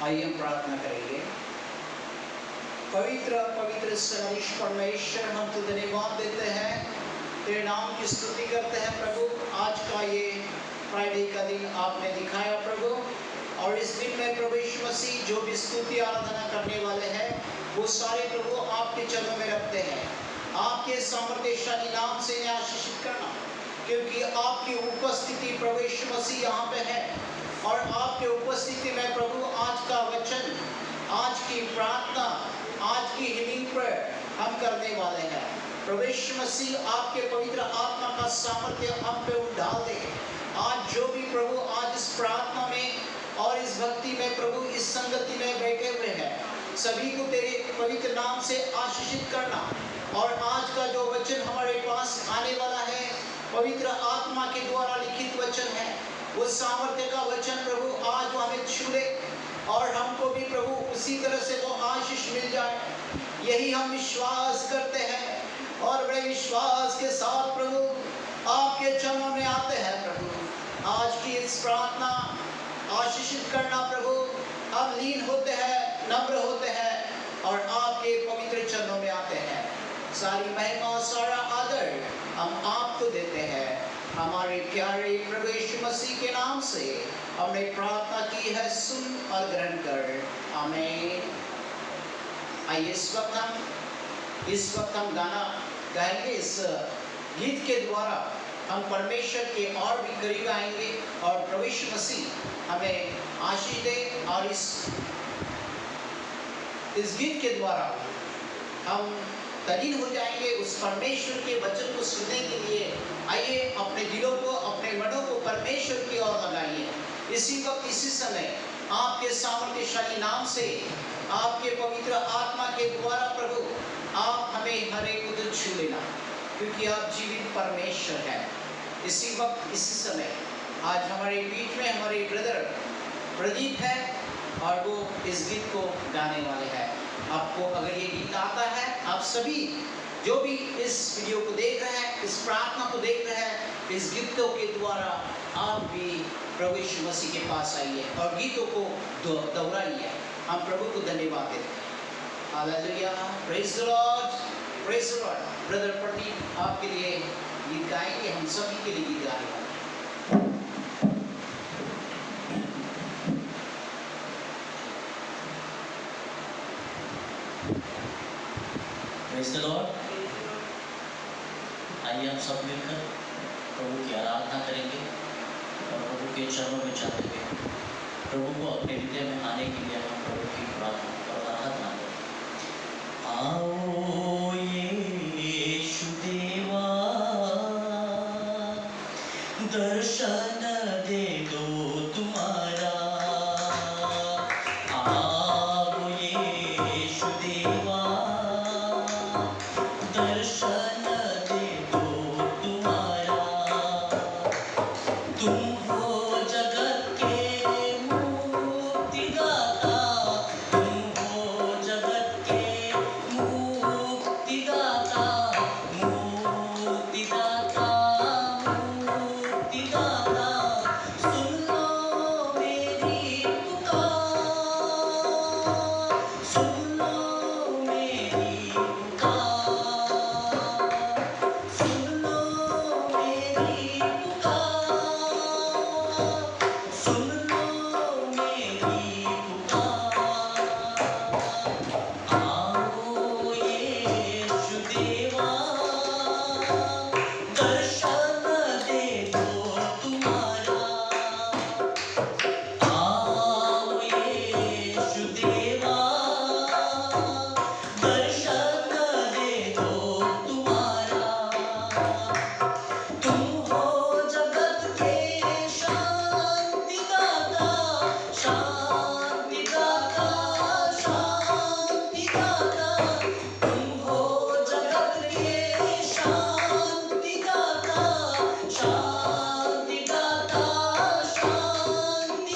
आइए हम प्रार्थना करेंगे। पवित्र पवित्र सर्वश्रेष्ठ परमेश्वर, हम तो धन्यवाद देते हैं, तेरे नाम की स्तुति करते हैं प्रभु। आज का ये फ्राइडे का दिन आपने दिखाया प्रभु, और इस दिन में प्रभु यीशु मसीह जो भी स्तुति आराधना करने वाले हैं वो सारे प्रभु आपके चरणों में रखते हैं। आपके सामर्थ्यशाली नाम से इन्हें आशीषित करना, क्योंकि आपकी उपस्थिति प्रभु यीशु मसीह यहाँ पे है, और आपके उपस्थिति में प्रभु आज का वचन, आज की प्रार्थना, आज की हीलिंग प्रेयर हम करने वाले हैं। प्रभु यीशु मसीह आपके पवित्र आत्मा का सामर्थ्य हम पे डाल दे। आज जो भी प्रभु आज इस प्रार्थना में और इस भक्ति में प्रभु इस संगति में बैठे हुए हैं, सभी को तेरे पवित्र नाम से आशीषित करना। और आज का जो वचन हमारे पास आने वाला है, पवित्र आत्मा के द्वारा लिखित वचन है, वो सामर्थ्य का वचन प्रभु आज हमें छू ले, और हमको भी प्रभु उसी तरह से वो आशीष मिल जाए। यही हम विश्वास करते हैं, और बड़े विश्वास के साथ प्रभु आपके चरणों में आते हैं प्रभु। आज की इस प्रार्थना आशीषित करना प्रभु, हम लीन होते हैं, नम्र होते हैं, और आपके पवित्र चरणों में आते हैं। सारी महिमा, सारा आदर हम आपको देते हैं। हमारे प्यारे प्रभु यीशु मसीह के नाम से हमने प्रार्थना की है, सुन और ग्रहण कर, आमीन। आइए इस वक्त हम गाना गाएंगे। इस गीत के द्वारा हम परमेश्वर के और भी करीब आएंगे, और प्रभु यीशु मसीह हमें आशीष दे। और इस गीत के द्वारा हम तल्लीन हो जाएंगे उस परमेश्वर के वचन को सुनने के लिए। आइए अपने दिलों को, अपने मनों को परमेश्वर की ओर लगाइए। इसी वक्त, इसी समय आपके सामर्थ्यशाली नाम से, आपके पवित्र आत्मा के द्वारा प्रभु आप हमें हर एक को छू लेना, क्योंकि आप जीवित परमेश्वर हैं। इसी वक्त, इसी समय आज हमारे बीच में हमारे ब्रदर प्रदीप है, और वो इस गीत को गाने वाले हैं। आपको अगर ये गीत आता है, आप सभी जो भी इस वीडियो को देख रहे हैं, इस प्रार्थना को देख रहे हैं, इस गीतों के द्वारा आप भी प्रभु यीशु मसीह के पास आइए और गीतों को दोहराइए। हम प्रभु को धन्यवाद देते हैं। Hallelujah, praise the Lord, praise the Lord. Brother Pradeep आपके लिए गीत गाएंगे, हम सभी के लिए गीत गाने वाले हैं। Praise the Lord. आइए हम सब मिलकर प्रभु की आराधना करेंगे, और प्रभु के चरणों में जाते हुए प्रभु को अपने हृदय में आने के लिए हम प्रभु की प्रार्थना और आराधना करें। आओ यीशु देवा, दर्शन दे दो तुम्हारा। आओ यीशु देवा, दर्शन दे दो तुम्हारा। तुम हो जगत के मुक्तिदाता, तुम हो जगत के मुक्तिदाता, मुक्तिदाता, मुक्तिदाता। सुन लो मेरी पुकार, सुन लो मेरी पुकार, सुन लो मेरी पुकार, सुन लो मेरी पुकार। आओ यीशु देवा, दर्शन दे दो तुम्हारा। आओ यीशु देवा, दर्शन दे दो तुम्हारा। तुम हो जगत के शांतिदाता, शांतिदाता, शांतिदाता। तुम हो जगत के शांतिदाता, शांतिदाता, शांतिदाता।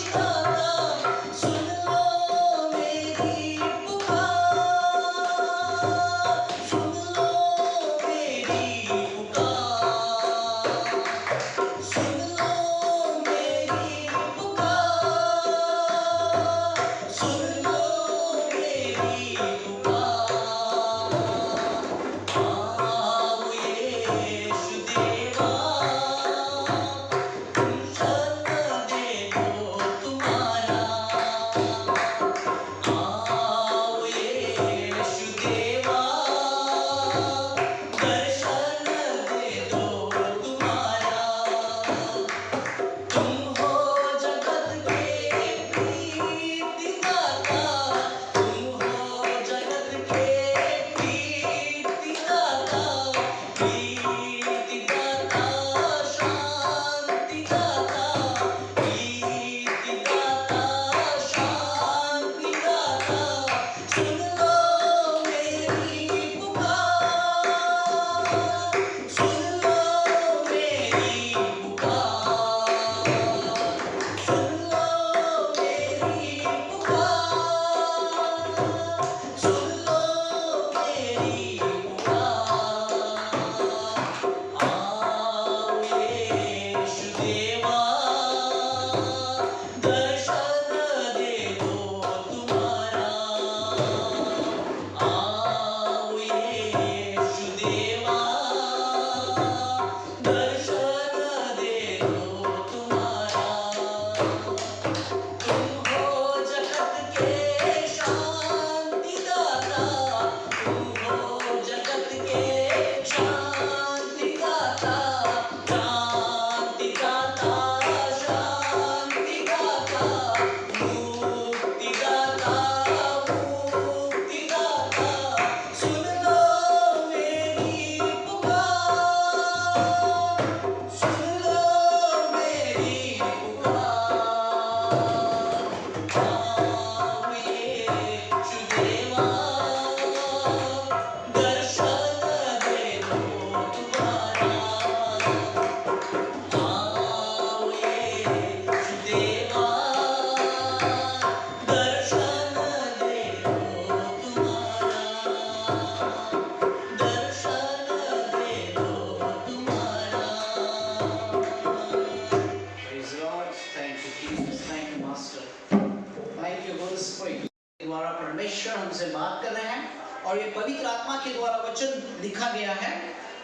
Thank you master, thank you holy spirit. द्वारा परमेश्वर हमसे बात कर रहे हैं और ये पवित्र आत्मा के द्वारा वचन लिखा गया है।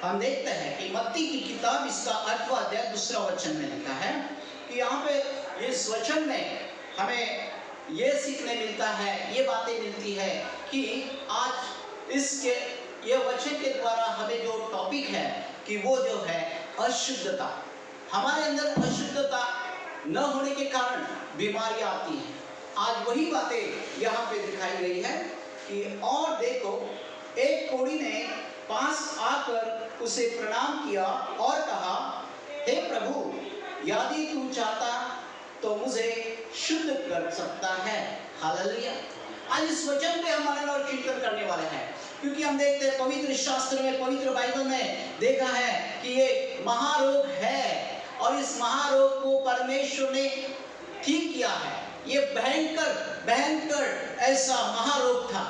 हम देखते हैं कि मत्ती की किताब इसका 8वां अध्याय 2 वचन में लिखा है कि यहाँ पे इस वचन में हमें ये सीखने मिलता है, ये बातें मिलती है कि आज इसके ये वचन के द्वारा हमें जो टॉपिक है कि वो जो है अशुद्धता, हमारे अंदर अशुद्धता न होने के कारण बीमारियां आती हैं। आज वही बातें यहाँ पे दिखाई गई है कि और देखो, एक कोढ़ी ने पास आकर उसे प्रणाम किया और कहा, हे प्रभु, यदि तू चाहता तो मुझे शुद्ध कर सकता है। हालेलुया। आज इस वचन पे हम मनन और चिंतन करने वाले हैं, क्योंकि हम देखते हैं पवित्र शास्त्र में, पवित्र बाइबल में देखा है कि ये महारोग है और इस महारोग को परमेश्वर ने ठीक किया है। ये भयंकर ऐसा महारोग था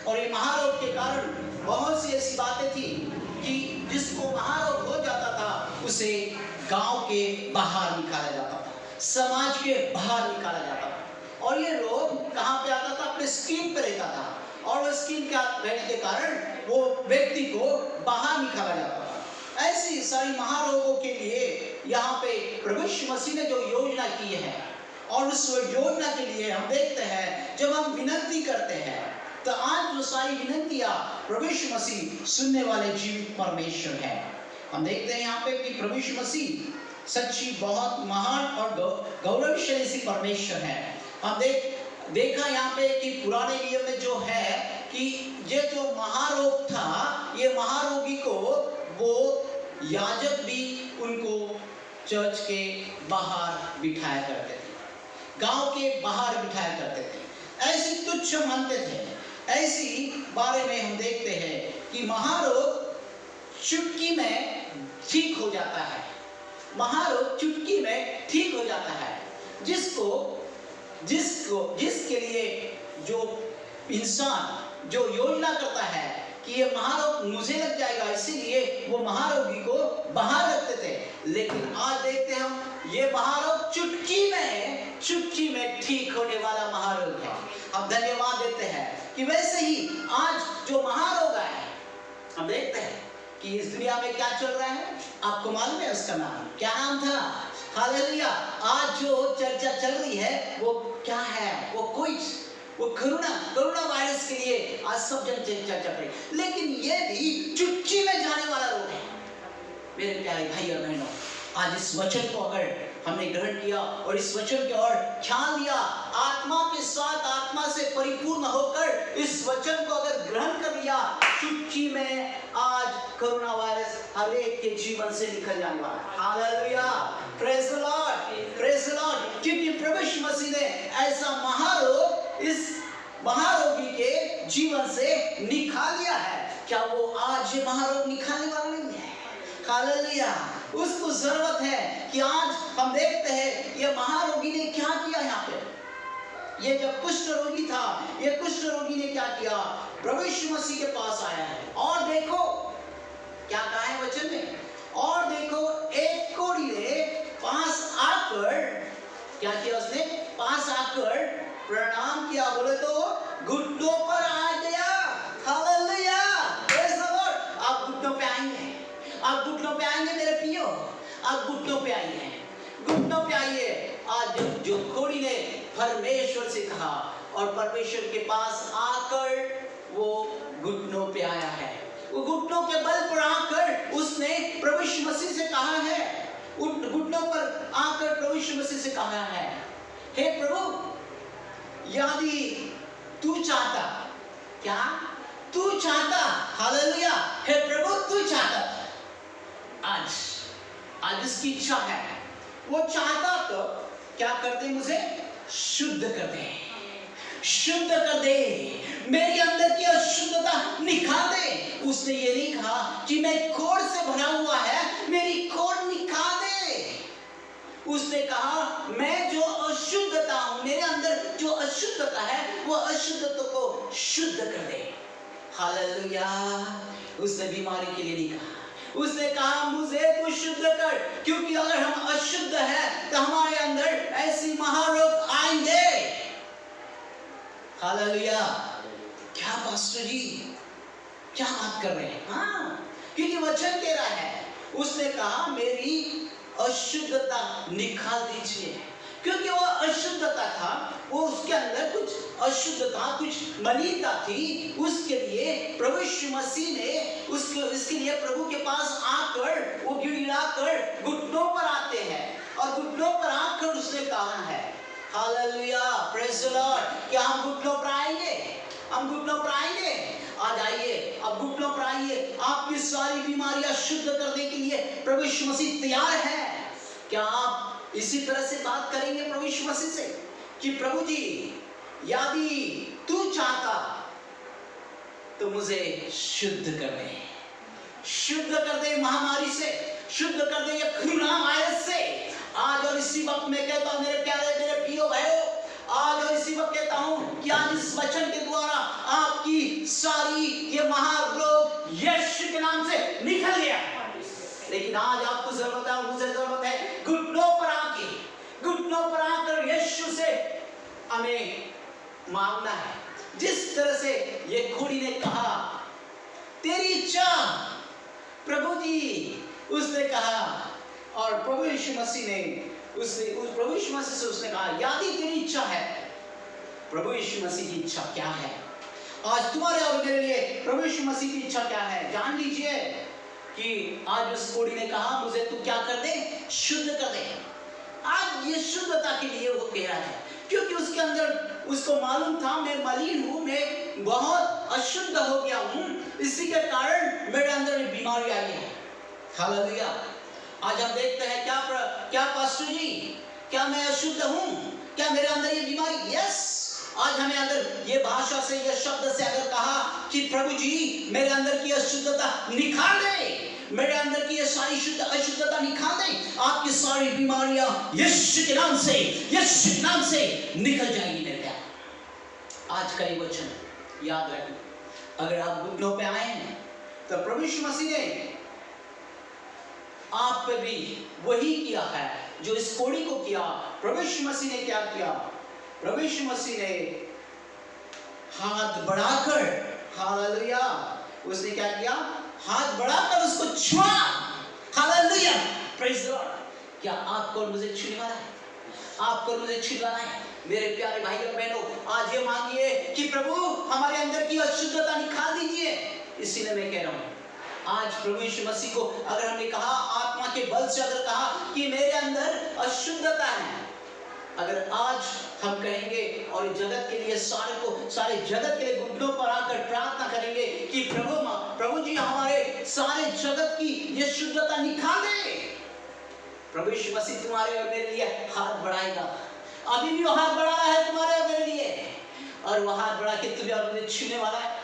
और ये महारोग के कारण बहुत सी ऐसी बातें थी कि जिसको महारोग हो जाता था उसे गांव के बाहर निकाला जाता था, समाज के बाहर निकाला जाता था। और ये रोग कहाँ पे आता था? अपने स्किन पे रहता था और वो स्किन के रहने के कारण वो व्यक्ति को बाहर निकाला जाता था। ऐसी सारी महारोगों के लिए यहाँ पे प्रभु यीशु मसीह ने जो योजना की है, और उस योजना के लिए हम देखते हैं जब हम विनती करते हैं तो आज जो सारी विनंतियां प्रभु यीशु मसीह सुनने वाले जीवित परमेश्वर है। हम देखते हैं यहाँ पे कि प्रभु यीशु मसीह सच्ची बहुत महान और गौरवशाली परमेश्वर है। हम देखा यहाँ पे कि पुराने नियम में जो है कि ये जो महारोग था, ये महारोगी को वो याजक भी उनको चर्च के बाहर बिठाया करते थे, गांव के बाहर बिठाया करते थे, ऐसी तुच्छ मानते थे। ऐसी बारे में हम देखते हैं कि महारोग चुटकी में ठीक हो जाता है, महारोग चुटकी में ठीक हो जाता है। जिसके लिए जो इंसान जो योजना करता है कि ये महारोग मुझे लग जाएगा, इसीलिए वो महारोगी को बाहर रखते थे। लेकिन आज देखते हैं हम ये महारोग चुटकी में ठीक होने वाला महारोग है। हम धन्यवाद देते हैं कि वैसे ही आज जो महारोग है, हम देखते हैं कि इस दुनिया में क्या चल रहा है। आपको मालूम है उसका नाम क्या नाम था? हालेलुया। आज जो चर्चा चल रही है वो क्या है? वो कोरोना वायरस के लिए आज सब जन चर्चा चल रही है, लेकिन ये भी चुटकी में जाने वाला रोग है। मेरे प्यारे भाई और बहनों, आज इस वचन को अगर हमने ग्रहण किया और इस वचन की ओर ध्यान दिया, आत्मा के साथ आत्मा से परिपूर्ण होकर इस वचन को अगर ग्रहण कर लिया, चुटकी में आज कोरोना वायरस हर एक के जीवन से निकल जाने वाला है। Hallelujah, praise the Lord, praise the Lord. क्योंकि प्रभु यीशु मसीह ने ऐसा महारोग इस महारोगी के जीवन से निकाल लिया है। क्या वो आज ये महारोग निकालने वाला नहीं है? हालेलुया। उसको जरूरत है कि आज हम देखते हैं ये महारोगी ने क्या किया। यहाँ पे ये जब कुष्ठ रोगी था, ये कुष्ठ रोगी ने क्या किया? प्रभु यीशु मसीह के पास आया है और देखो क्या कहा है वचन में, और देखो एक कोढ़ी ने पास आकर क्या किया? उसने पास आकर प्रणाम किया। बोले तो घुटनों पर आ गया। Hallelujah, praise the Lord. आप घुटनों पे आएंगे, आप घुटनों पे आएंगे मेरे प्रियो, आप घुटनों पे आइए, घुटनों पे आइए। आज जो कोढ़ी ने परमेश्वर से कहा और परमेश्वर के पास आकर वो घुटनों पे आया है, वो घुटनों के बल पर आकर उसने प्रभु यीशु मसीह से कहा है, घुटनों पर आकर प्रभु यीशु मसीह से कहा है, हे प्रभु, यदि तू चाहता, क्या तू चाहता? हालेलुया, हे प्रभु तू चाहता। आज इसकी इच्छा है, वो चाहता तो क्या कर दे? मुझे शुद्ध कर दे, शुद्ध कर दे, मेरे अंदर की अशुद्धता निकाल दे। उसने ये नहीं कहा कि मैं कोढ़ से भरा हुआ है, मेरी कोढ़ निकाल दे। उसने कहा मैं जो अशुद्धता हूं, मेरे अंदर जो अशुद्धता है, वो अशुद्धता को शुद्ध कर दे। हालेलुया। उसने बीमारी के लिए नहीं कहा, उसने कहा मुझे तू शुद्ध कर, क्योंकि अगर हम अशुद्ध हैं तो हमारे अंदर ऐसी महारोग पास्टर जी क्या बात कर रहे हैं? हाँ, क्योंकि वचन कह रहा है, उसने कहा मेरी अशुद्धता निकाल दीजिए, क्योंकि वो अशुद्धता था, वो उसके अंदर कुछ अशुद्धता, कुछ मलिनता थी। उसके लिए प्रभु यीशु मसीह ने उसके लिए प्रभु के पास आकर वो गिड़गिड़ाकर घुटनों पर आते हैं और घुटनों पर आकर उसने कहा है, हालेलुया, प्रेज़ द लॉर्ड, क्या हम घुटनों पर आएंगे? हम घुटनों पर आएंगे। आज आइए, अब घुटनों पर आइए। आपकी सारी बीमारियां शुद्ध करने के लिए प्रभु यीशु मसीह तैयार है। क्या आप इसी तरह से बात करेंगे प्रभु यीशु मसीह से कि प्रभु जी, यदि तू चाहता तो मुझे शुद्ध कर दे, शुद्ध कर दे महामारी से, शुद्ध कर दे ये कोरोना वायरस से। आज और इसी वक्त मैं कहता हूं मेरे प्यारे, मेरे प्रियो भाइयों, आज और इसी वक्त कहता हूं कि आज इस वचन के द्वारा आपकी सारी ये महारोग यीशु के नाम से निकल गया। लेकिन आज आपको जरूरत है, मुझे जरूरत है, घुटनों पर आके, घुटनों पर आकर यीशु से हमें मांगना है। जिस तरह से ये घोड़ी ने कहा, तेरी इच्छा प्रभु जी, उसने कहा, और प्रभु यीशु मसीह ने प्रभु यीशु मसीह से उसने कहा, यदि तेरी इच्छा है। प्रभु यीशु मसीह की इच्छा क्या है आज तुम्हारे और मेरे लिए? प्रभु यीशु मसीह की इच्छा क्या है? जान लीजिए कि आज उस कोड़ी ने कहा, मुझे तू क्या कर दे? शुद्ध कर दे। आज ये शुद्धता के लिए वो कह रहा है, क्योंकि उसके अंदर उसको मालूम था, मैं मलिन हूं, मैं बहुत अशुद्ध हो गया हूं, इसी के कारण मेरे अंदर बीमारी आई है। हालेलुया। आज हम देखते हैं क्या पास्टर जी, क्या मैं अशुद्ध हूं? क्या मेरे अंदर ये बीमारी? यस। आज हमें अगर ये भाषा से, ये शब्द से अगर कहा कि प्रभु जी मेरे अंदर की अशुद्धता निकाल दे, मेरे अंदर की ये सारी अशुद्धता निकाल दे, आपकी सारी बीमारियां यीशु के नाम से, यीशु के नाम से निकल जाएगी मेरे प्यार। आज का ये वचन याद रखना। अगर आप घुटनों पे आए हैं तो प्रभु यीशु मसीह ने आप पे भी वही किया है जो इस कोड़ी को किया। प्रभु यीशु मसीह ने क्या किया? प्रभु यीशु मसीह ने हाथ बढ़ाकर, हालेलुया, उसने क्या किया? हाथ बढ़ाकर उसको छुआ। Hallelujah, praise the Lord. क्या आपको मुझे छूने वाला है? आपको मुझे छूने वाला है? मेरे प्यारे भाई और बहनों, आज ये मांगिए कि प्रभु हमारे अंदर की अशुद्धता निकाल दीजिए। इसीलिए मैं कह रहा हूं, आज प्रभु यीशु मसीह को अगर हमने कहा, आत्मा के बल से अगर कहा कि मेरे अंदर अशुद्धता है, अगर आज हम कहेंगे और जगत के लिए, सारे जगत के लिए घुटनों पर आकर प्रार्थना करेंगे कि प्रभु जी हमारे सारे जगत की ये शुद्धता निकाल दे। प्रभु यीशु मसीह तुम्हारे और मेरे लिए हाथ बढ़ाएगा। अभी भी वो हाथ बढ़ा है तुम्हारे और मेरे लिए, और वो हाथ बढ़ा के तुम्हें और मुझे छूने वाला है।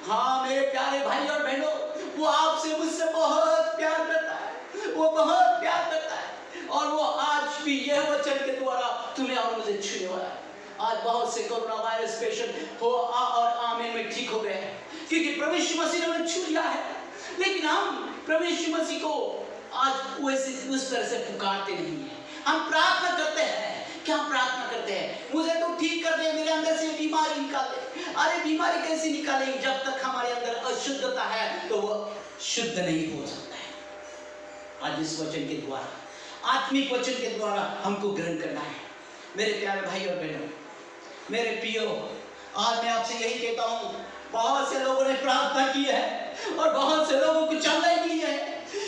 हाँ मेरे प्यारे भाई और बहनों, वो आपसे मुझसे बहुत प्यार करता है, वो बहुत प्यार करता है, और वो आज भी यह वचन के द्वारा तुम्हें और मुझे छूने वाला है। आज बहुत से कोरोना वायरस पेशेंट हो और आमीन में ठीक हो गए हैं, क्योंकि प्रभु यीशु मसीह ने उन्हें छू लिया है। लेकिन हम प्रभु यीशु मसीह को आज वैसे उस तरह से पुकारते नहीं है। हम प्रार्थना करते हैं। क्या प्रार्थना करते हैं? मुझे तो ठीक कर दे, मेरे अंदर से बीमारी निकाल दे। अरे बीमारी कैसे निकालेगी? जब तक हमारे अंदर अशुद्धता है तो वो शुद्ध नहीं हो सकता है। आज इस वचन के द्वारा, आत्मिक वचन के द्वारा हमको ग्रहण करना है। मेरे प्यारे भाई और बहनों, मेरे प्रियो, आज मैं आपसे यही कहता हूँ, बहुत से लोगों ने प्रार्थना की है और बहुत से लोगों को चंगाई मिली है।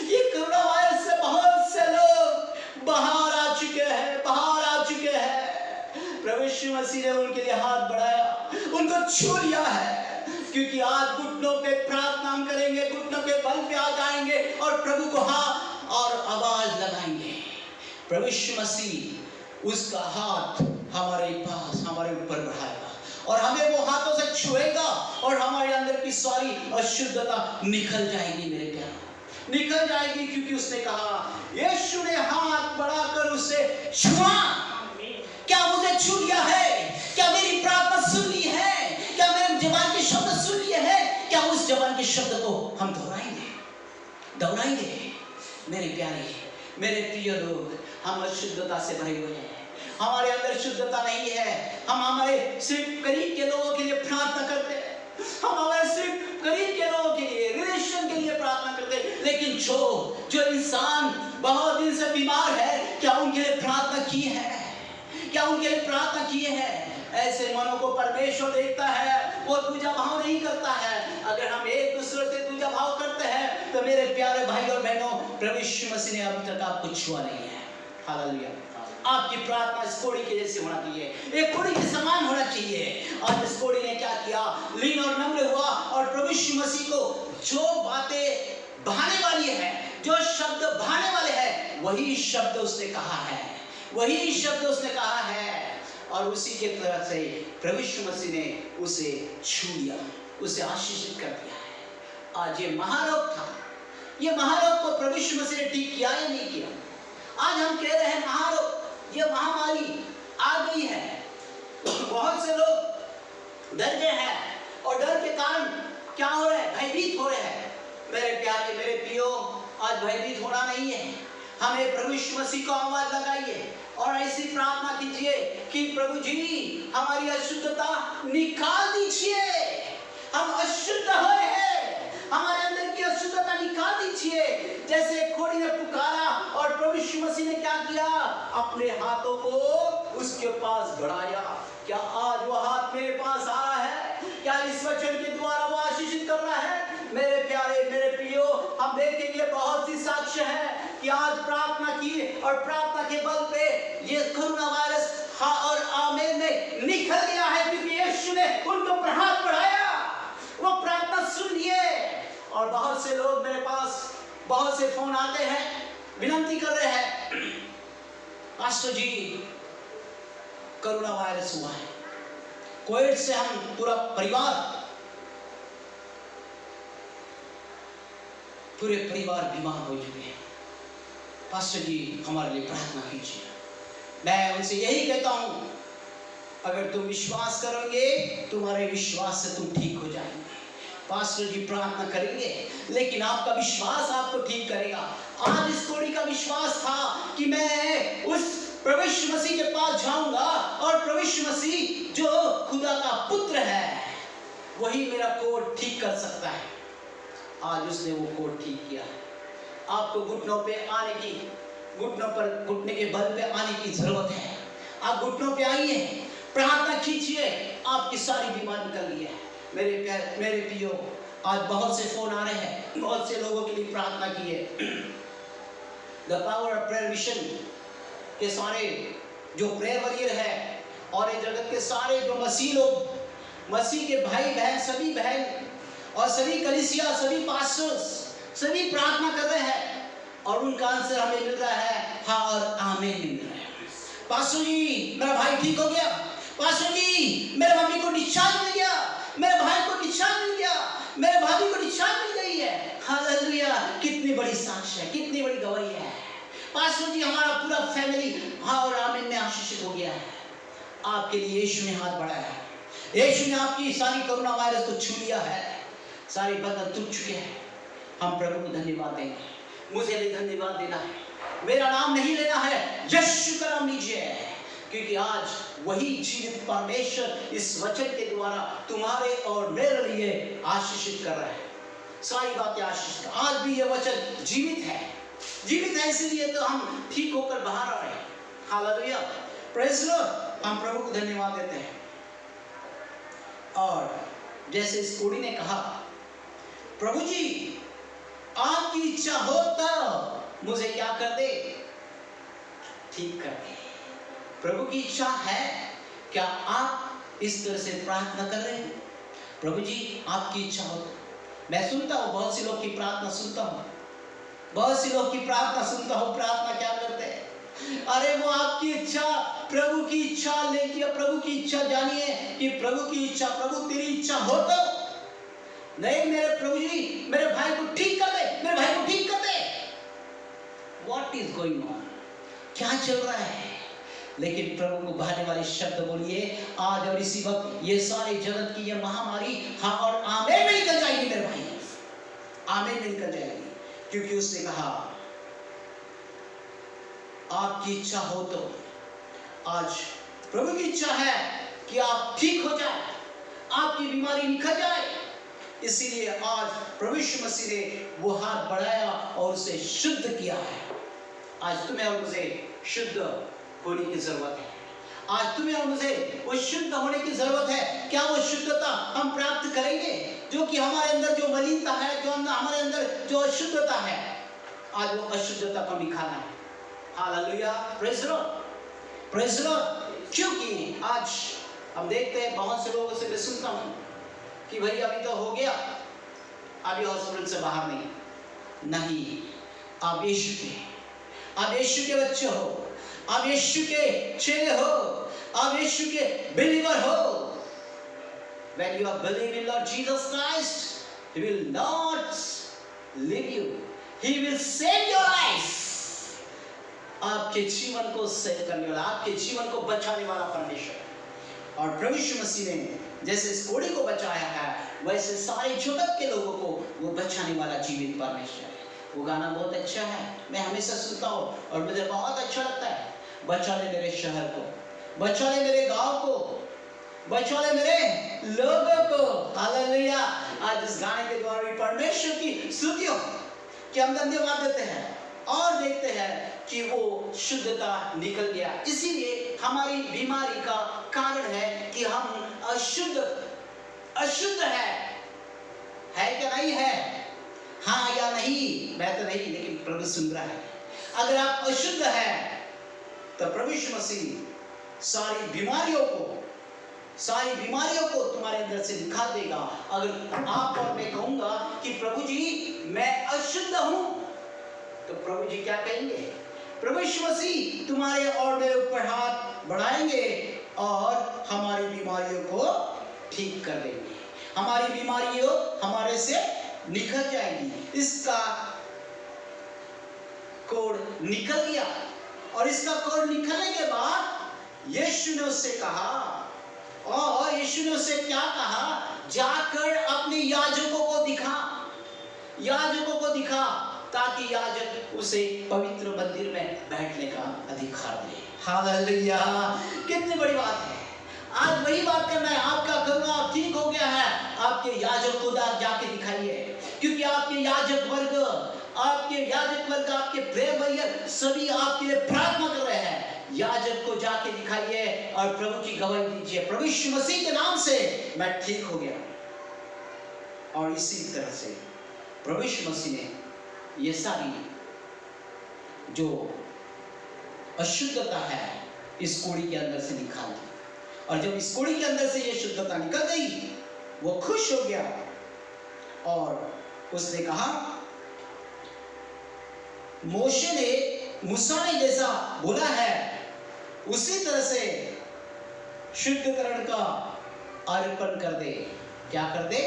ये कोरोना वायरस से बहुत से लोग बाहर आ चुके हैं, बाहर आ चुके हैं। प्रभु यीशु मसीह ने उनके लिए हाथ बढ़ाया, उनको छू लिया है, क्योंकि आज घुटनों पे प्रार्थना हम करेंगे, घुटनों के बल पे आ जाएंगे और प्रभु को हाथ और आवाज लगाएंगे। प्रभु यीशु मसीह उसका हाथ हमारे पास, हमारे ऊपर बढ़ाएगा और हमें वो हाथों से छुएगा और हमारे अंदर की सारी अशुद्धता निकल जाएगी। मेरे प्यार, निकल जाएगी, क्योंकि उसने कहा, यीशु ने हाथ बढ़ाकर उसे छुआ। क्या मुझे छू लिया है? क्या मेरी प्रार्थना सुन ली है? क्या मेरे जवान के शब्द सुन लिए हैं? क्या उस जवान के शब्द को हम दोहराएंगे? मेरे प्यारे, मेरे प्रिय लोग, हम अशुद्धता से भरे हुए हैं, हमारे अंदर शुद्धता नहीं है। हम हमारे सिर्फ करीब के लोगों के लिए प्रार्थना करते हैं, हम अगर सिर्फ करीब के लोगों के लिए, रिलेशन के लिए प्रार्थना करते हैं, लेकिन जो इंसान बहुत दिन से बीमार है, क्या उनके लिए प्रार्थना की है? क्या उनके लिए प्रार्थना किए हैं? ऐसे मनों को परमेश्वर देखता है, वो दूजा भाव नहीं करता है। अगर हम एक दूसरे से दूजा भाव करते हैं तो मेरे प्यारे भाई और बहनों, प्रभु यीशु मसीह ने अभी तक आपको छुआ नहीं है। हालेलुया। आपकी प्रार्थना इस कोड़ी के जैसे होना चाहिए, एक कोड़ी के समान होना चाहिए। और इस कोड़ी ने क्या किया? लीन और नम्र हुआ और प्रभु यीशु मसीह को जो बातें बहाने वाली है, जो शब्द बहाने वाले हैं, वही शब्द उसने कहा है, वही शब्द उसने कहा है। और उसी के तरह से प्रभु यीशु मसीह ने उसे छू लिया, उसे आशीषित कर दिया है। आज ये महारोग था, ये महारोग को प्रभु यीशु मसीह ने ठीक किया या नहीं किया? आज हम कह रहे हैं महारोग, ये महामारी आ गई है, बहुत से लोग डर गए हैं और डर के कारण क्या हो रहा है? भयभीत हो रहे हैं। मेरे प्यारे, मेरे प्रियो, आज भयभीत होना नहीं है। हमें प्रभु यीशु मसीह को आवाज लगाइए और ऐसी प्रार्थना कीजिए कि प्रभु जी हमारी अशुद्धता निकाल दीजिए। हम अशुद्ध हुए हैं, हमारे अंदर की अशुद्धता निकाल दीजिए। जैसे कोड़ी ने पुकारा और प्रभु यीशु मसीह ने क्या किया? अपने हाथों को उसके पास बढ़ाया। क्या आज वो हाथ मेरे पास आ रहा है? क्या इस वचन के द्वारा वो आशीषित कर रहा है? मेरे प्यारे, मेरे प्रियो, हम देखेंगे बहुत सी साक्ष्य है कि आज प्रार्थना की और प्रार्थना के बल पे ये कोरोना वायरस हाँ और आमीन में निकल गया है, क्योंकि यीशु ने उनको पर हाथ बढ़ाया, वो प्रार्थना सुन लिए। और बहुत से लोग मेरे पास, बहुत से फोन आते हैं, विनती कर रहे हैं, पास्टर जी कोरोना वायरस हुआ है, कोविड से हम पूरे परिवार बीमार हो चुके हैं, पास्टर जी हमारे लिए प्रार्थना कीजिए। मैं उनसे यही कहता हूं, अगर तुम विश्वास करोगे, तुम्हारे विश्वास से तुम ठीक हो जाएंगे। पास्टर जी प्रार्थना करेंगे, लेकिन आपका विश्वास आपको ठीक करेगा। आज इस कोड़ी का विश्वास था कि मैं उस प्रभु यीशु मसीह के पास जाऊंगा और प्रभु यीशु मसीह जो खुदा का पुत्र है, वही मेरा कोड ठीक कर सकता है। आज उसने वो कोड ठीक किया है। आपको घुटनों पे आने की, घुटने के बल पे आने की जरूरत है। आप घुटनों पे आइए, प्रार्थना कीजिए, आपकी सारी बीमारी निकल गई है। मेरे प्रियो, आज बहुत से फोन आ रहे हैं, बहुत से लोगों के लिए प्रार्थना की है। The power of prayer vision के सारे जो प्रेयर वॉरियर है और इस जगत के सारे जो मसीह लोग, मसीह के भाई बहन, सभी बहन और सभी कलीसिया, सभी पास्टर्स, सभी प्रार्थना कर रहे हैं और उनका आंसर हमें मिल रहा है हाँ और आमीन मिल रहा है। पास्टर जी मेरा भाई ठीक हो गया, पास्टर जी मेरे मम्मी को डिस्चार्ज मिल गया, मेरे भाई को डिस्चार्ज मिल गया, मेरे भाभी को डिस्चार्ज मिल गई है। हालेलुया, कितनी बड़ी साक्ष्य है, कितनी बड़ी गवाही है। पास्टर जी हमारा पूरा फैमिली हाँ और आमीन में आशीषित हो गया है। आपके लिए यीशु ने हाथ बढ़ाया है, यीशु ने आपकी सारी कोरोना वायरस को छू लिया है, सारे बंधन टूट चुके हैं। हम प्रभु को धन्यवाद देंगे। मुझे भी धन्यवाद देना है, मेरा नाम नहीं लेना है, यीशु का नाम लीजिए, क्योंकि आज वही जीवित परमेश्वर इस वचन के द्वारा तुम्हारे और मेरे लिए आशीषित कर रहा है। सारी बातें आशीषित, आज भी ये वचन जीवित है, जीवित है, इसलिए तो हम ठीक होकर बाहर आ रहे हैं। Hallelujah, praise Lord. हम प्रभु को धन्यवाद देते हैं। और जैसे इस कुड़ी ने कहा, प्रभु जी आपकी इच्छा हो तो मुझे क्या कर दे? ठीक कर दे। प्रभु की इच्छा है। क्या आप इस तरह से प्रार्थना कर रहे हैं? प्रभु जी आपकी इच्छा हो तो। मैं सुनता हूँ बहुत सी लोग की प्रार्थना सुनता हूँ, बहुत सी लोग की प्रार्थना सुनता हूँ। प्रार्थना क्या करते हैं? अरे वो आपकी इच्छा, प्रभु की इच्छा लेकिन प्रभु की इच्छा जानिए कि प्रभु की इच्छा, प्रभु तेरी इच्छा हो तो। नहीं मेरे प्रभु जी मेरे भाई को ठीक कर दे, मेरे भाई को ठीक कर दे। What is going on? क्या चल रहा है? लेकिन प्रभु को बहाने वाले शब्द बोलिए आज और इसी वक्त, ये सारे जगत की ये महामारी हाँ और आमीन में निकल जाएगी मेरे भाई, आमीन में निकल जाएगी। क्योंकि उसने कहा आपकी इच्छा हो तो। आज प्रभु की इच्छा है कि आप ठीक हो जाए, आपकी बीमारी निकल जाए। इसीलिए आज प्रभु यीशु मसीह ने वो हाथ बढ़ाया और उसे शुद्ध किया है। आज तुम्हें और मुझे शुद्ध होने की जरूरत है। आज तुम्हें और मुझे वो शुद्ध होने की जरूरत है। क्या वो शुद्धता हम प्राप्त करेंगे? जो कि हमारे अंदर जो मलिनता है, जो हमारे अंदर जो अशुद्धता है, आज वो अशुद्धता को निकालना है। Hallelujah, praise Lord, praise Lord. क्योंकि आज हम देखते हैं बहुत से लोगों से मैं सुनता हूँ कि भाई अभी तो हो गया, अभी हॉस्पिटल से बाहर नहीं। आप यीशु के बच्चे हो, आप यीशु के चेले हो, आप यीशु के बिलीवर हो। When you are believing in Lord Jesus Christ, He will not leave you. He will save your life. आपके जीवन को सेव करने वाला, आपके जीवन को बचाने वाला परमेश्वर। और प्रभु यीशु मसीह ने जैसे इस कोढ़ी को बचाया है, वैसे सारे जगत के लोगों को वो बचाने वाला जीवित परमेश्वर है। वो गाना बहुत अच्छा है, मैं हमेशा सुनता हूँ और मुझे बहुत अच्छा लगता है। बचा ले मेरे शहर को, बचा ले मेरे गांव को, बचा ले मेरे लोगों को। हालेलुया। आज इस गाने के द्वारा भी परमेश्वर की स्तुतियों कि हम धन्यवाद देते हैं और देखते हैं कि वो शुद्धता निकल गया। इसीलिए हमारी बीमारी का कारण है कि हम अशुद्ध है क्या नहीं है? हाँ या नहीं? मैं तो नहीं, लेकिन प्रभु सुन रहा है। अगर आप अशुद्ध है तो प्रभु यीशु मसीह सारी बीमारियों को तुम्हारे अंदर से निकाल देगा। अगर आप और मैं कहूंगा कि प्रभु जी मैं अशुद्ध हूं, तो प्रभु जी क्या कहेंगे? प्रभु यीशु मसीह तुम्हारे और मेरे ऊपर हाथ बढ़ाएंगे और हमारी बीमारियों को ठीक कर देंगे। हमारी बीमारियों हमारे से निकल जाएगी। इसका कोड़ निकल गया और इसका कोड़ निकलने के बाद यीशु ने उससे कहा, और यीशु ने उससे क्या कहा? जाकर अपने याजकों को दिखा ताकि याजक उसे पवित्र मंदिर में बैठने का अधिकार दे। हालेलुया, कितनी बड़ी बात है। आज वही बात करना है। आपका करुणा ठीक हो गया है, आपके याजक को जाके दिखाइए, क्योंकि आपके याजक वर्ग, आपके प्रिय भैया सभी आपके लिए प्रार्थना कर रहे हैं। याजक को जाके दिखाइए और प्रभु की गवाही दीजिए, प्रभु यीशु मसीह के नाम से मैं ठीक हो गया। और इसी तरह से प्रभु यीशु मसीह ने ये सारी जो अशुद्धता है इस कोढ़ी के अंदर से निकाल दी। और जब इस कोढ़ी के अंदर से ये शुद्धता निकल गई, वो खुश हो गया और उसने कहा, मूसा ने जैसा बोला है उसी तरह से शुद्धीकरण का अर्पण कर दे। क्या कर दे?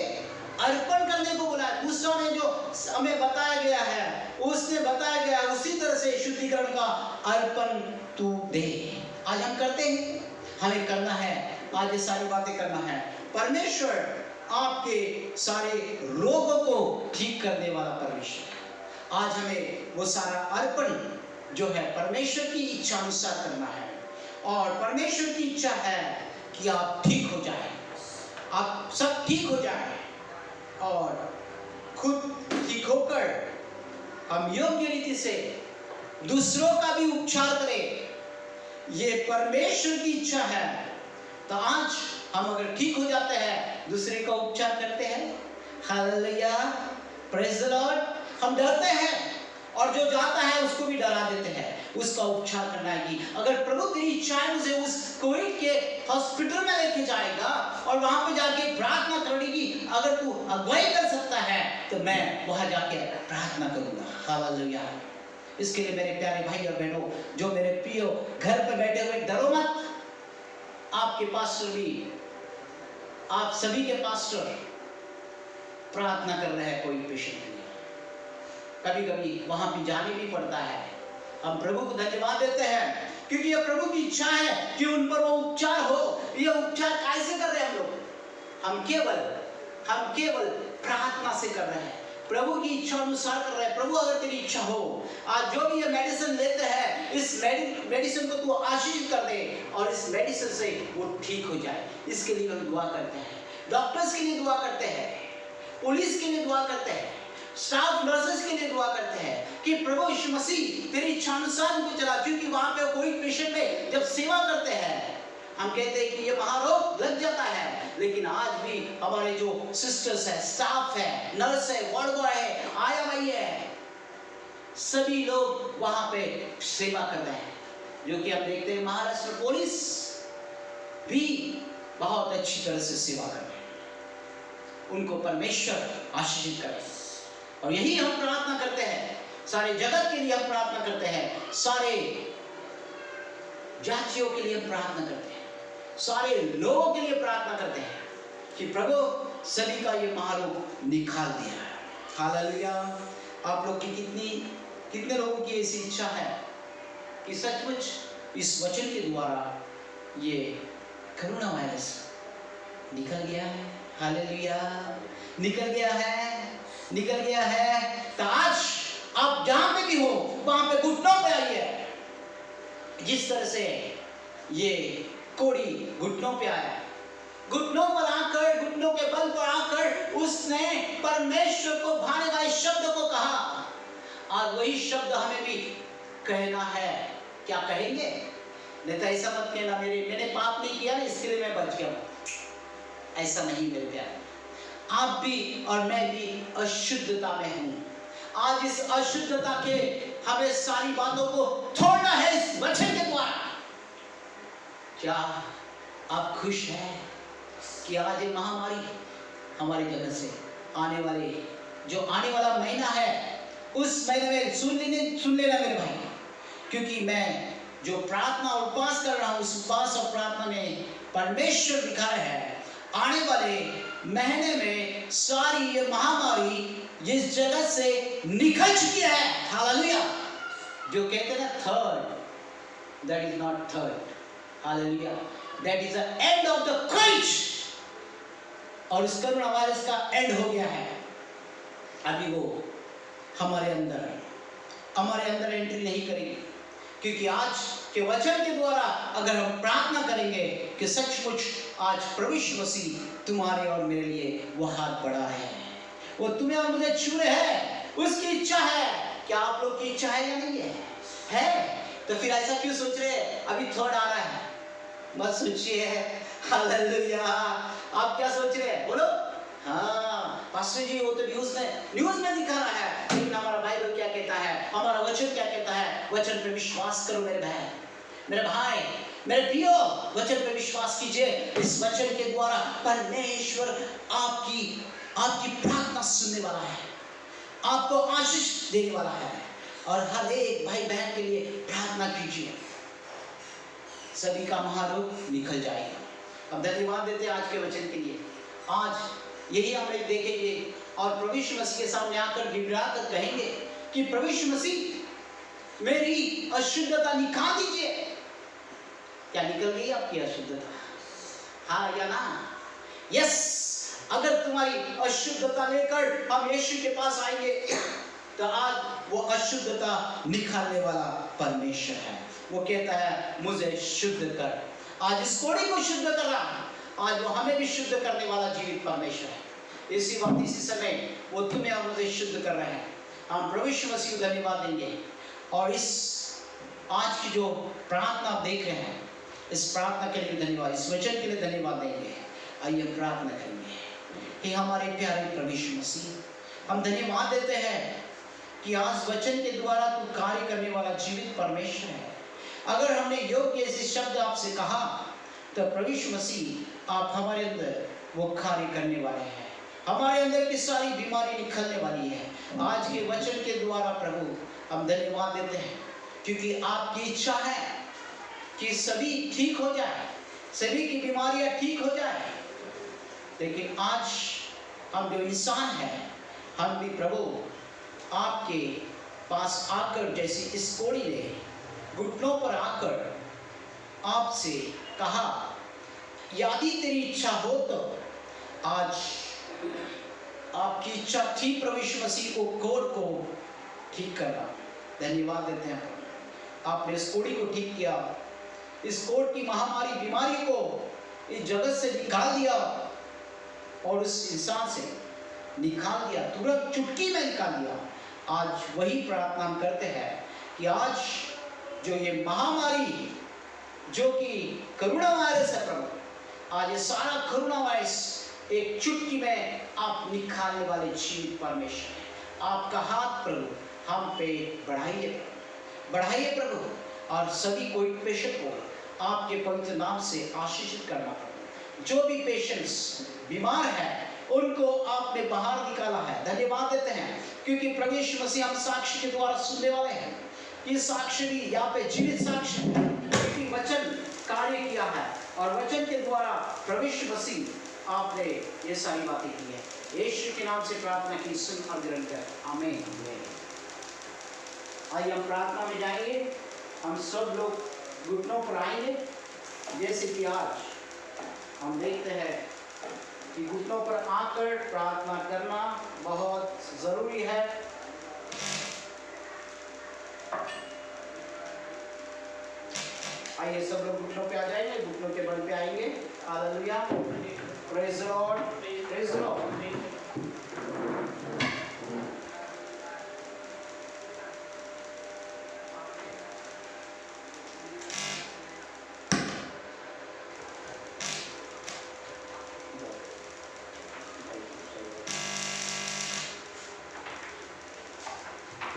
अर्पण करने को बोला है। मूसा ने जो हमें बताया गया है, उसने बताया गया उसी तरह से शुद्धिकरण का अर्पण तू दे। आज हम करते हैं, हमें करना है, आज ये सारी बातें करना है। परमेश्वर आपके सारे रोगों को ठीक करने वाला परमेश्वर है। आज हमें वो सारा अर्पण जो है परमेश्वर की इच्छा अनुसार करना है। और परमेश्वर की इच्छा है कि आप ठीक हो जाए, आप सब ठीक हो जाए और खुद ठीक होकर हम योग्य रीति से दूसरों का भी उपचार करें। ये परमेश्वर की इच्छा है। तो आज हम अगर ठीक हो जाते हैं, दूसरे का उपचार करते हैं। Hallelujah, praise the Lord. हम डरते हैं और जो जाता है उसको भी डरा देते हैं, उसका उपचार करना है। कि अगर प्रभु तेरी इच्छा है मुझे उस कोविड के हॉस्पिटल में लेके जाएगा और वहां पे जाके प्रार्थना करने की अगर तू अगुवाई कर सकता है तो मैं वहां जाके प्रार्थना करूंगा। हालेलुया। इसके लिए मेरे प्यारे भाई और बहनों, जो मेरे प्रियो घर पे बैठे हुए, डरो मत। आपके पास्टर भी, आप सभी के पास्टर प्रार्थना कर रहे हैं कोई पेशेंट के लिए। कभी कभी वहां भी जाने भी पड़ता है। हम प्रभु को धन्यवाद देते हैं क्योंकि ये प्रभु की इच्छा है कि उन पर वो उपचार हो। ये उपचार कैसे कर रहे हैं हम लोग? हम केवल प्रार्थना से कर रहे हैं, प्रभु की इच्छा अनुसार कर रहे हैं। प्रभु अगर तेरी इच्छा हो, आज जो भी ये मेडिसिन लेते हैं, इस मेडिसिन को तू आशीष कर दे और इस मेडिसिन से वो ठीक हो जाए। इसके लिए हम दुआ करते हैं। डॉक्टर्स के लिए दुआ करते हैं, पुलिस के लिए दुआ करते हैं, स्टाफ नर्सेस के लिए दुआ करते हैं कि प्रभु यीशु मसीह तेरी इच्छानुसार उनको चला, क्योंकि वहां पे कोई पेशेंट में जब सेवा करते हैं हम कहते हैं कि ये महारोग लग जाता है, लेकिन आज भी हमारे जो सिस्टर्स है, स्टाफ है, नर्स है, वार्ड बॉय है, आया भाई है, सभी लोग वहां पे सेवा कर रहे हैं। जो कि हम देखते हैं महाराष्ट्र पुलिस भी बहुत अच्छी तरह से सेवा कर रहे हैं। उनको परमेश्वर आशीषित करे और यही हम प्रार्थना करते हैं। सारे जगत के लिए हम प्रार्थना करते हैं, सारे जातियों के लिए हम प्रार्थना करते हैं, सारे लोगों के लिए प्रार्थना करते हैं कि प्रभु सभी का ये महारोग निकाल दिया है। हालेलुया। आप लोग की कितने लोगों की ऐसी इच्छा है कि सचमुच इस वचन के द्वारा ये कोरोना वायरस निकल गया है? हालेलुया, निकल गया है। तो आज आप जहां पे भी हो वहां पे घुटनों पे आइए। जिस तरह से ये कोड़ी घुटनों पे आया, घुटनों पर आकर, घुटनों के बल पर आकर उसने परमेश्वर को भाने वाले शब्द को कहा, और वही शब्द हमें भी कहना है। क्या कहेंगे? नहीं तो ऐसा मत कहना मैंने पाप नहीं किया ना इसके लिए मैं बच गया। ऐसा नहीं मेरे प्यारे, आप भी और मैं भी अशुद्धता में हूं। आज इस अशुद्धता के हमें सारी बातों को छोड़ना है इस वचन के द्वारा। क्या आप खुश हैं कि आज ये महामारी हमारी जगह से आने वाला महीना है, उस महीने में सुन लेना मेरे भाई, क्योंकि मैं जो प्रार्थना और उपवास कर रहा हूं, उस उपवास और प्रार्थना में परमेश्वर दिखा रहा है आने वाले महीने में सारी ये महामारी इस जगत से निकल चुकी है। हालेलुया। जो कहते हैं ना third, that is not third. Hallelujah, that is the end of the Christ. और इस कोरोना वायरस का एंड हो गया है। अभी वो हमारे अंदर एंट्री नहीं करेगी, क्योंकि आज के वचन के द्वारा अगर हम प्रार्थना करेंगे कि सचमुच आज प्रभु यीशु मसीह तुम्हारे और मेरे लिए वो हाथ बढ़ा है, वो तुम्हें और मुझे छू रहे हैं, उसकी इच्छा है। क्या आप लोग की इच्छा है या नहीं है? तो फिर ऐसा क्यों सोच रहे हैं अभी थर्ड आ रहा है? मत सोचिए। हालेलुया। आप क्या सोच रहे हैं? बोलो। हाँ पास्टर जी, वो तो न्यूज में दिखा रहा है, लेकिन हमारा बाइबल क्या कहता है, हमारा वचन क्या कहता है? वचन पे विश्वास करो मेरे भाई, मेरे प्रियो, वचन पे विश्वास कीजिए। इस वचन के द्वारा परमेश्वर आपकी प्रार्थना सुनने वाला है, आपको आशीष देने वाला है। और हर एक भाई बहन के लिए प्रार्थना कीजिए, सभी का महारोग निकल जाएगा। अब धन्यवाद देते हैं आज के वचन के लिए। आज यही हम लोग देखेंगे और प्रभु यीशु मसीह के सामने आकर गिड़गिड़ा कर कहेंगे कि प्रभु यीशु मसीह मेरी अशुद्धता निकाल दीजिए। क्या निकल गई आपकी अशुद्धता? हाँ या ना? यस। अगर तुम्हारी अशुद्धता लेकर हम यीशु के पास आएंगे तो आज वो अशुद्धता निकालने वाला परमेश्वर है। वो कहता है मुझे शुद्ध कर। आज इस कोड़ी को शुद्ध कर रहा है, आज वो हमें भी शुद्ध करने वाला जीवित परमेश्वर है। इसी वक्त इसी समय वो तुम्हें और मुझे शुद्ध कर रहे हैं। हम प्रभु यीशु मसीह को धन्यवाद देंगे और इस आज की जो प्रार्थना आप देख रहे हैं, इस प्रार्थना के लिए धन्यवाद, इस वचन के लिए धन्यवाद देंगे। आइए प्रार्थना करेंगे। हे हमारे प्यारे प्रभु यीशु मसीह, हम धन्यवाद देते हैं कि आज वचन के द्वारा तू कार्य करने वाला जीवित परमेश्वर है। अगर हमने योग्य ऐसे शब्द आपसे कहा तो प्रभु यीशु मसीह आप हमारे अंदर वो कार्य करने वाले हैं। हमारे अंदर की सारी बीमारी निकलने वाली है आज के वचन के द्वारा। प्रभु हम धन्यवाद देते हैं क्योंकि आपकी इच्छा है कि सभी ठीक हो जाए, सभी की बीमारियां ठीक हो जाए। लेकिन आज हम जो इंसान हैं, हम भी प्रभु आपके पास आकर, जैसे इस कोड़ी ने घुटनों पर आकर आपसे कहा, यदि तेरी इच्छा हो तो आज आपकी इच्छा थी प्रभु यीशु मसीह को कोड़ को ठीक करना। धन्यवाद देते हैं, आपने इस कोड़ी को ठीक किया, इस कोड़ की महामारी बीमारी को इस जगत से निकाल दिया। और उस इंसान से निकाल दिया, तुरंत चुटकी में निकाल दिया। आज वही प्रार्थना हम करते हैं कि आज जो ये महामारी जो कि कोरोना वायरस है प्रभु, आज ये सारा कोरोना वायरस एक चुटकी में आप निकालने वाले जीवित परमेश्वर हैं। आपका हाथ प्रभु हम पे बढ़ाइए प्रभु, और सभी कोई पेशेंट को आपके पवित्र नाम से आशीषित करना प्रभु। जो भी पेशेंट्स बीमार है उनको आपने बाहर निकाला है, धन्यवाद देते हैं, क्योंकि प्रभु यीशु मसीह हम साक्ष्य के द्वारा सुनने वाले हैं। ये साक्ष्य भी यहाँ पे जीवित साक्ष्य है, क्योंकि वचन कार्य किया है और वचन के द्वारा प्रभु यीशु मसीह आपने ये सारी बातें की है। यीशु के नाम से प्रार्थना की, सुन और ग्रहण कर, आमीन। आइए हम प्रार्थना में जाएंगे। हम सब लोग घुटनों पर आएंगे, जैसे कि आज हम देखते हैं कि घुटनों पर आकर प्रार्थना करना बहुत जरूरी है। आइए सब लोग घुटनों पे आ जाएंगे, घुटनों के बल पे आएंगे। Hallelujah, praise the Lord, praise the Lord.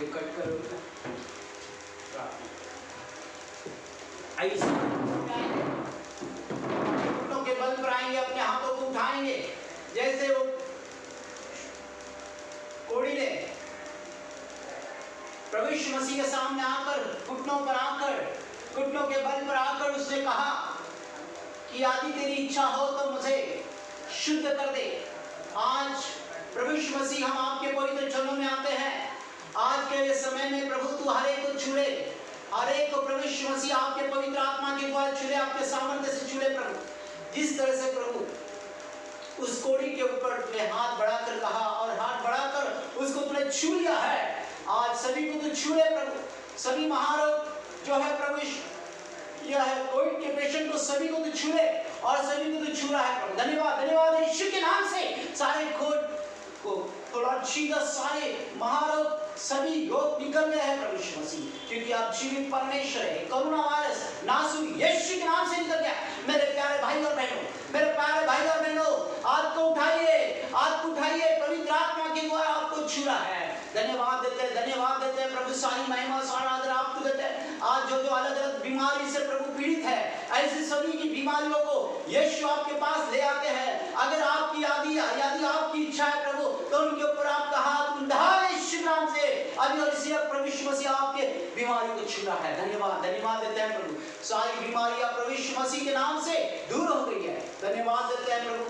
Cut करो, आइए घुटनों के बल पर आएंगे, अपने हाथों को उठाएंगे जैसे वो कोड़ी ने प्रभु यीशु मसीह के सामने आकर घुटनों के बल पर आकर उसने कहा कि यदि तेरी इच्छा हो तो मुझे शुद्ध कर दे। आज प्रभु यीशु मसीह हम आपके पवित्र चरणों में आते हैं। आज के समय में प्रभु तू हर एक को छुए, हर एक को प्रभु यीशु मसीह आपके पवित्र आत्मा के द्वारा छुए, आपके सामर्थ्य से छुए प्रभु। जिस तरह से प्रभु उस कोड़ी के ऊपर तूने हाथ बढ़ाकर कहा और हाथ बढ़ाकर उसको तूने छू लिया है, आज सभी को तू छुए प्रभु। सभी महारोग जो है प्रभु यह है कोविड के पेशेंट को सभी को तू छुए और सभी को तू छू रहा है प्रभु। धन्यवाद, धन्यवाद यीशु के नाम से सारे खोट को थोड़ा छीना, सारे महारोग सभी रोग निकल गए हैं प्रभु यीशु मसीह, क्योंकि आप जीवित परमेश्वर है। कोरोना वायरस नासुर यीशु के नाम से निकल गया। मेरे प्यारे भाई और बहनों, मेरे प्यारे भाई और बहनों, हाथ को उठाइए, पवित्र आत्मा के द्वारा आपको छू रहा है। धन्यवाद देते हैं प्रभु। सारी महिमा सारा आदर आपको देते हैं। आज जो अलग अलग बीमारी से प्रभु पीड़ित है, ऐसे सभी की बीमारियों को यीशु आपके पास ले आते हैं। अगर आपकी यदि आपकी इच्छा है प्रभु, तो उनके ऊपर आपका हाथ उठाए यीशु नाम से अभी और इसी प्रभु यीशु मसीह आपके बीमारी को छू रहा है। धन्यवाद देते हैं प्रभु। सारी बीमारियां प्रभु यीशु मसीह के नाम से दूर हो गई है। धन्यवाद देते हैं प्रभु।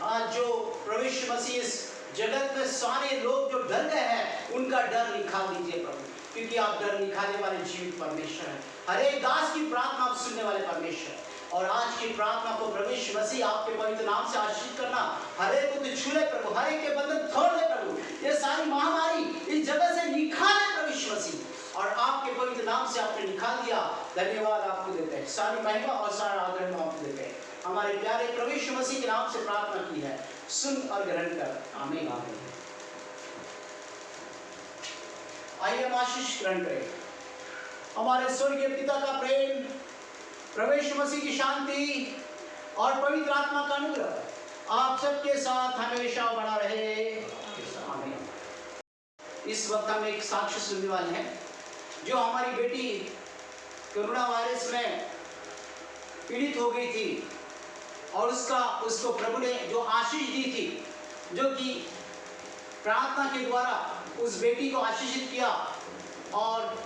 आज जो प्रभु यीशु मसीह इस जगत में सारे लोग जो डर गए हैं, उनका डर निकाल दीजिए प्रभु, क्योंकि आप डर निकालने वाले जीवित परमेश्वर हैं। हर एक दास की प्रार्थना आप सुनने वाले परमेश्वर। और आज की प्रार्थना को प्रभु यीशु मसीह आपके पवित्र नाम से आशीष करना, हर एक को छू ले प्रभु, हर एक के बंधन तोड़ दे प्रभु। ये सारी महामारी इस जगह से निकाले प्रभु यीशु मसीह, और आपके पवित्र नाम से आपने निकाल दिया। धन्यवाद आपको देते हैं, सारी महिमा और सारा आदर आपको देते हैं। हमारे प्यारे प्रभु यीशु मसीह के नाम से प्रार्थना की है, सुन और ग्रहण कर, आमीन आमीन। आइए हम आशीष ग्रहण करें। हमारे स्वर्गीय पिता का प्रेम, प्रभु यीशु मसीह की शांति और पवित्र आत्मा का अनुग्रह आप सबके साथ हमेशा बना रहे, आमीन। इस वक्त हम एक साक्ष्य सुनने वाले हैं। जो हमारी बेटी कोरोना वायरस में पीड़ित हो गई थी और उसको प्रभु ने जो आशीष दी थी, जो कि प्रार्थना के द्वारा उस बेटी को आशीषित किया, और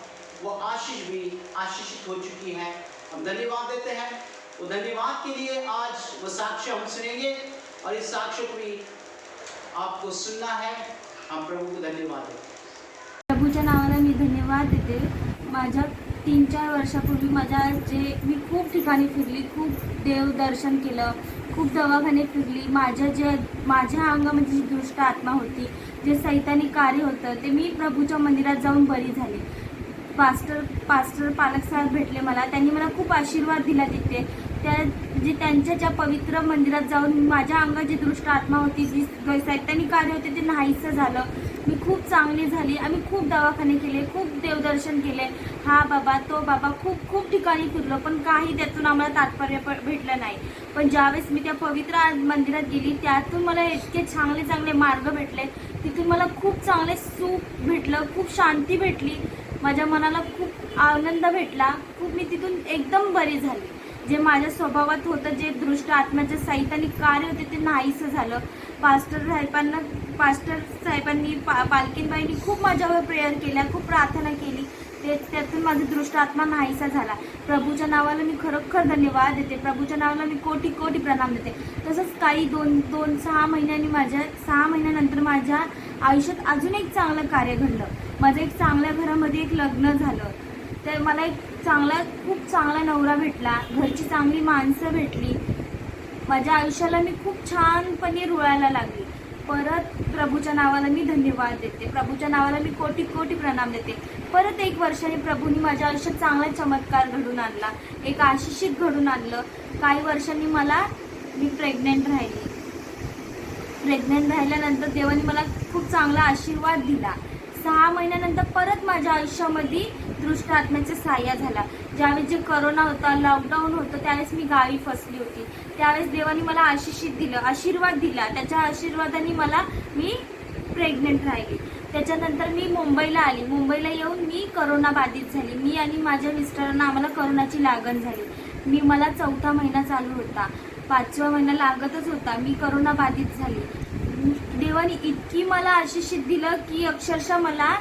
वो आशीष भी आशीषित हो चुकी है। हम धन्यवाद देते हैं। वो धन्यवाद के लिए आज वो साक्ष्य हम सुनेंगे, और इस साक्ष्य को भी आपको सुनना है। हम प्रभु को धन्यवाद देते हैं। प्रभूच्या नावाला मी धन्यवाद देते। माझ्या 3-4 वर्षापूर्वी मी खूप ठिकाणी फिरली, खूप देवदर्शन केलं, खूप दवाखाने फिरली। माझ्या अंगामध्ये जी दुष्ट आत्मा होती, जे सैतानी कार्य होतं, ते मी प्रभूच्या मंदिरात जाऊन बरी झाले। पास्टर पालक साहेब भेटले मला, त्यांनी मला खूप आशीर्वाद दिला तिथे। त्या जे त्यांच्या ज्या पवित्र मंदिरात जाऊन माझ्या अंगात जी दुष्ट आत्मा होती, जी सैतानी कार्य होते, ते नाहीसं झालं. मी खूप चांगली झाली. आम्ही खूप दवाखाने केले, खूप देवदर्शन केले, हा बाबा तो बाबा, खूप खूप ठिकाणी फिरलो, पण काही त्यातून आम्हाला तात्पर्य भेटलं नाही. पण ज्यावेळेस मी त्या पवित्र मंदिरात गेली, त्यातून मला इतके चांगले चांगले मार्ग भेटले. तिथून मला खूप चांगले सुख भेटलं, खूप शांती भेटली, माझ्या मनाला खूप आनंद भेटला. खूप मी तिथून एकदम बरी झाली. जे माझ्या स्वभावात होतं, जे दृष्ट आत्म्याचे सैतानी कार्य होते, ते नाहीसं झालं. पास्टर साहेबांनी पालकीनबाईंनी खूप माझ्यावर प्रेयर केल्या, खूप प्रार्थना केली. त्यातून माझा दृष्ट आत्मा नाहीसा झाला. प्रभूच्या नावाला मी खरोखर धन्यवाद देते. प्रभूच्या नावाला मी कोटी कोटी प्रणाम देते. तसंच काही 6 महिन्यानंतर माझ्या आयुष्यात अजून एक चांगलं कार्य घडलं. माझं एक चांगल्या घरामध्ये एक लग्न झालं. तर मला एक खूप चांगला नवरा भेटला, घरची चांगली माणसं भेटली. माझ्या आयुष्याला मी खूप छानपणे रुळायला लागली. परत प्रभूच्या नावाला मी धन्यवाद देते. प्रभूच्या नावाला मी कोटी कोटी प्रणाम देते. परत 1 वर्षाने प्रभूंनी माझ्या आयुष्यात चांगला चमत्कार घडून आणला, एक आशिषित घडून आणलं. काही वर्षांनी मी प्रेग्नेंट राहिली. प्रेग्नेंट राहिल्यानंतर देवाने मला खूप चांगला आशीर्वाद दिला. 6 महिन्यानंतर परत माझ्या आयुष्यामध्ये दृष्ट आत्म्याचा साह्य झाला. ज्यावेळेस जे करोना होता, लॉकडाऊन होतं, त्यावेळेस मी गावी फसली होती. त्यावेळेस देवाने मला आशीर्वाद दिला. त्याच्या आशीर्वादाने मी प्रेग्नेंट राहिली. त्याच्यानंतर मी मुंबईला आली. मुंबईला येऊन मी करोना बाधित झाली. मी आणि माझ्या मिस्टरांना आम्हाला करोनाची लागण झाली. मला 4था महिना चालू होता, 5वा महिना लागतच होता. मी करोना बाधित झाली. देवाने इतकी मला आशिषित दिलं की अक्षरशः मला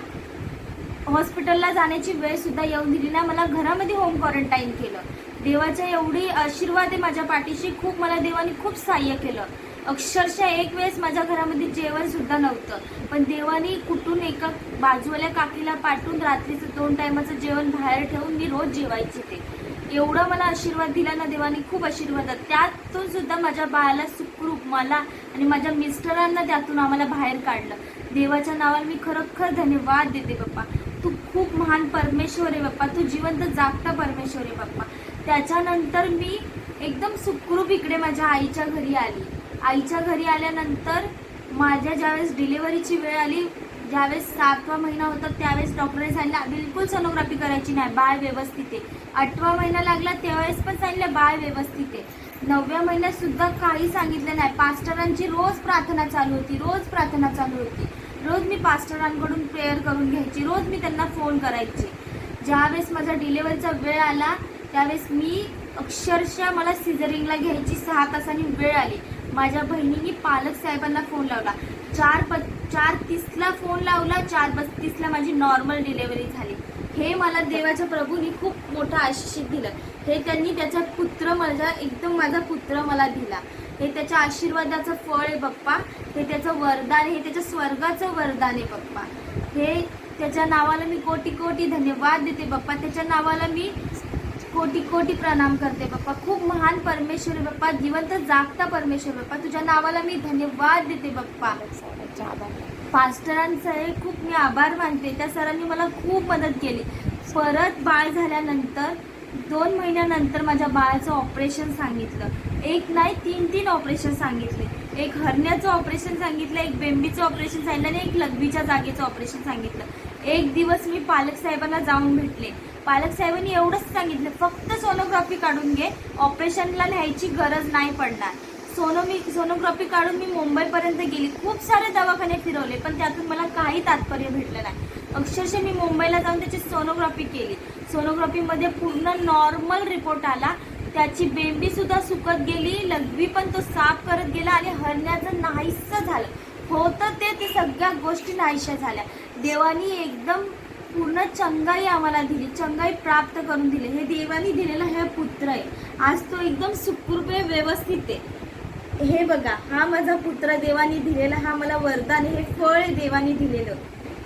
हॉस्पिटलला जाण्याची वेळ सुद्धा येऊन दिली नाही. मला घरामध्ये होम क्वारंटाईन केलं. देवाचा एवढी आशीर्वाद आहे माझ्या पाठीशी. मला देवाने खूप सहाय्य केलं. अक्षरशः एक वेळेस माझ्या घरामध्ये जेवण सुद्धा नव्हतं, पण देवाने कुठून एका बाजूवाल्या काकीला पाठवून रात्रीचं 2 टायमाचं जेवण बाहेर ठेवून मी रोज जेवायचे. ते एवढा मला आशीर्वाद दिला ना देवाने, खूप आशीर्वाद. त्यातून सुद्धा माझ्या बाळाला सुखरूप, मला आणि माझ्या मिस्टरांना त्यातून आम्हाला बाहेर काढलं. देवाच्या नावाला मी खरोखर धन्यवाद देते. बाप्पा, तू खूप महान परमेश्वर आहे. बाप्पा, तू जिवंत जागता परमेश्वर आहे. बाप्पा, त्याच्यानंतर मी एकदम सुखरूप इकडे माझ्या आईच्या घरी आली. आईच्या घरी आल्यानंतर माझ्या ज्यावेळेस डिलिव्हरीची वेळ आली, ज्यावेळेस 7वा महिना होता, त्यावेळेस डॉक्टरने सांगितलं बिलकुल सोनोग्राफी करायची नाही, बाळ व्यवस्थित आहे. 8वा महिना लागला त्यावेळेस पण सांगितलं बाळ व्यवस्थित आहे. 9व्या महिन्यात सुद्धा काही सांगितलं नाही. पास्टरांची रोज प्रार्थना चालू होती. रोज मी पास्टरांकडून प्रेयर करून घ्यायची. रोज मी त्यांना फोन करायचे. ज्यावेळेस माझा डिलिव्हरीचा वेळ आला त्यावेळेस मी अक्षरशः मला सिझरिंगला घ्यायची 6 तासांनी वेळ आली. माझ्या बहिणीने पालक साहेबांना फोन लावला. 4:30ला फोन लावला. 4:32ला माझी नॉर्मल डिलिव्हरी झाली. हे मला देवाच्या प्रभूंनी खूप मोठं आशीष दिलं. हे त्यांनी त्याचा पुत्र माझा पुत्र मला दिला. हे त्याच्या आशीर्वादाचं फळ आहे बाप्पा. हे त्याचं वरदान, हे त्याच्या स्वर्गाचं वरदान आहे बाप्पा. हे त्याच्या नावाला मी कोटी कोटी धन्यवाद देते बाप्पा. त्याच्या नावाला मी कोटी कोटी प्रणाम करते बाप्पा. खूप महान परमेश्वर आहे बाप्पा, जिवंत जागता परमेश्वर बाप्पा. तुझ्या नावाला मी धन्यवाद देते बाप्पा. पास्टरांचे खूप मी आभार मानते. त्या सरांनी मला खूप मदत केली. परत बाळ झाल्यानंतर 2 महिन्यानंतर माझ्या बाळाचं ऑपरेशन सांगितलं. 1 नाही 3 ऑपरेशन सांगितले. एक हरण्याचं ऑपरेशन सांगितलं, एक बेंबीचं ऑपरेशन सांगितलं आणि एक लघवीच्या जागेचं ऑपरेशन सांगितलं. एक दिवस मी पालक साहेबांना जाऊन भेटले. पालक साहेबांनी एवढंच सांगितलं, फक्त सोनोग्राफी काढून घे, ऑपरेशनला न्यायची गरज नाही पडणार. सोनोग्राफी काढून मी मुंबईपर्यंत गेली. खूप सारे दवाखाने फिरवले, पण त्यातून मला काही तात्पर्य भेटलं नाही. अक्षरशः मी मुंबईला जाऊन त्याची सोनोग्राफी केली. सोनोग्राफीमध्ये पूर्ण नॉर्मल रिपोर्ट आला. त्याची बेंबी सुद्धा सुकत गेली, लघवी पण तो साफ करत गेला आणि हरण्याचं नाहीसं झालं होतं. ते सगळ्या गोष्टी नाहीशा झाल्या. देवानी एकदम पूर्ण चंगाई आम्हाला दिली, चंगाई प्राप्त करून दिली. हे देवानी दिलेला हे पुत्र आहे. आज तो एकदम सुखरूप आहे, व्यवस्थित आहे. हे बघा, हा माझा पुत्र देवानी दिलेला, हा मला वरदान, हे फळ आहे देवानी दिलेलं.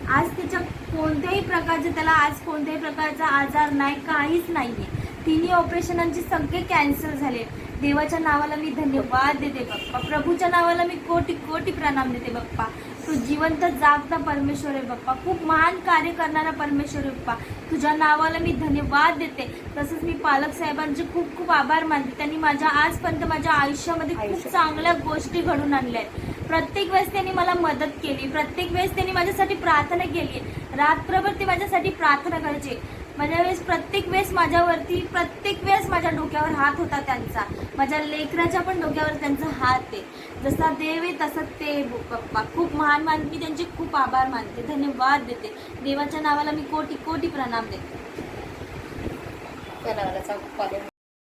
आज त्याच्या कोणत्याही प्रकारचा आजार नाही, काहीच नाहीये. 3 ऑपरेशनांचे सगळे कॅन्सल झाले. देवाच्या नावाला मी धन्यवाद देते बाप्पा. प्रभूच्या नावाला मी कोटी कोटी प्रणाम देते बाप्पा. तू जिवंत जागता परमेश्वर आहे बाप्पा. खूप महान कार्य करणारा परमेश्वर आहे बाप्पा. तुझ्या नावाला मी धन्यवाद देते. तसंच मी पालक साहेबांचे खूप खूप आभार मानते. त्यांनी माझ्या आजपर्यंत माझ्या आयुष्यामध्ये खूप चांगल्या गोष्टी घडून आणल्या आहेत. प्रत्येक वेळेस त्यांनी मला मदत केली. प्रत्येक वेळेस त्यांनी माझ्यासाठी प्रार्थना केली. रात्रभर ते माझ्यासाठी प्रार्थना करायचे. माझ्या वेळेस प्रत्येक वेळेस माझ्या डोक्यावर हात होता त्यांचा. माझ्या लेकराच्या पण डोक्यावर त्यांचा हात आहे. जसा देव आहे तसं ते बाप्पा. खूप महान मी त्यांचे खूप आभार मानते, धन्यवाद देते. देवाच्या नावाला मी कोटी कोटी प्रणाम देते.